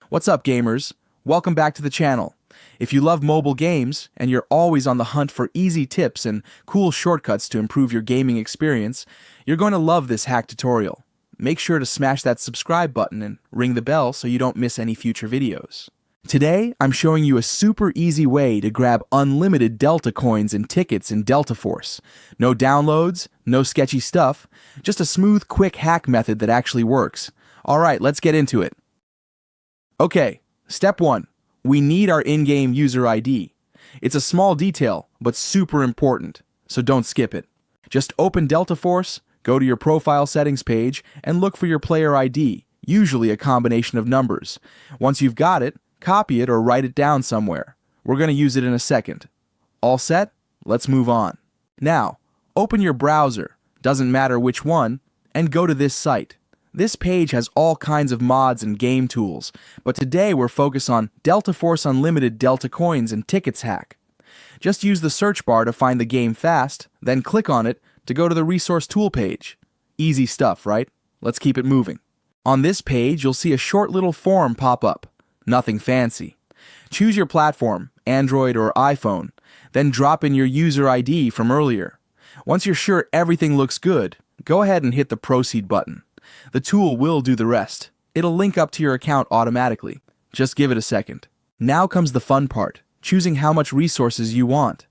What's up, gamers? Welcome back to the channel. If you love mobile games and you're always on the hunt for easy tips and cool shortcuts to improve your gaming experience, you're going to love this hack tutorial. Make sure to smash that subscribe button and ring the bell so you don't miss any future videos. Today, I'm showing you a super easy way to grab unlimited Delta coins and tickets in Delta Force. No downloads, no sketchy stuff, just a smooth, quick hack method that actually works. Alright, let's get into it. Okay, step 1. We need our in-game user ID. It's a small detail, but super important, so don't skip it. Just open Delta Force, go to your profile settings page, and look for your player ID, usually a combination of numbers. Once you've got it, copy it or write it down somewhere. We're going to use it in a second. All set? Let's move on. Now, open your browser, doesn't matter which one, and go to this site. This page has all kinds of mods and game tools, but today we're focused on Delta Force Unlimited Delta Coins and Tickets hack. Just use the search bar to find the game fast, then click on it to go to the resource tool page. Easy stuff, right? Let's keep it moving. On this page, you'll see a short little form pop up. Nothing fancy. Choose your platform, Android or iPhone, then drop in your user ID from earlier. Once you're sure everything looks good, go ahead and hit the Proceed button. The tool will do the rest. It'll link up to your account automatically. Just give it a second. Now comes the fun part, choosing how much resources you want.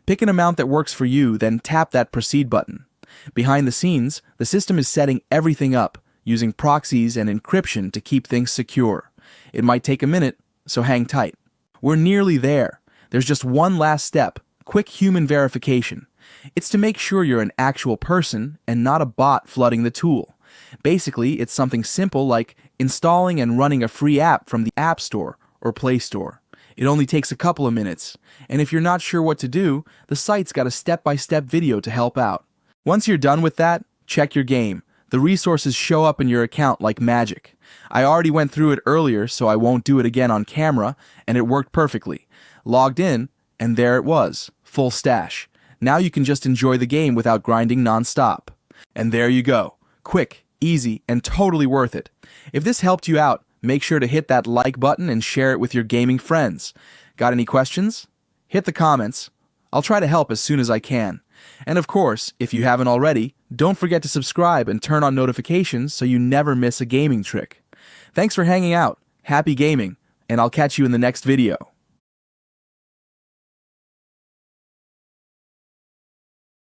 Pick an amount that works for you, then tap that Proceed button. Behind the scenes, the system is setting everything up, using proxies and encryption to keep things secure. It might take a minute, so hang tight. We're nearly there. There's just one last step, quick human verification. It's to make sure you're an actual person and not a bot flooding the tool. Basically, it's something simple like installing and running a free app from the App Store or Play Store. It only takes a couple of minutes, and if you're not sure what to do, the site's got a step-by-step video to help out. Once you're done with that, check your game. The resources show up in your account like magic. I already went through it earlier, so I won't do it again on camera, and it worked perfectly. Logged in, and there it was, full stash. Now you can just enjoy the game without grinding non-stop. And there you go. Quick, easy, and totally worth it. If this helped you out, make sure to hit that like button and share it with your gaming friends. Got any questions? Hit the comments. I'll try to help as soon as I can. And of course, if you haven't already, don't forget to subscribe and turn on notifications so you never miss a gaming trick. Thanks for hanging out, happy gaming, and I'll catch you in the next video.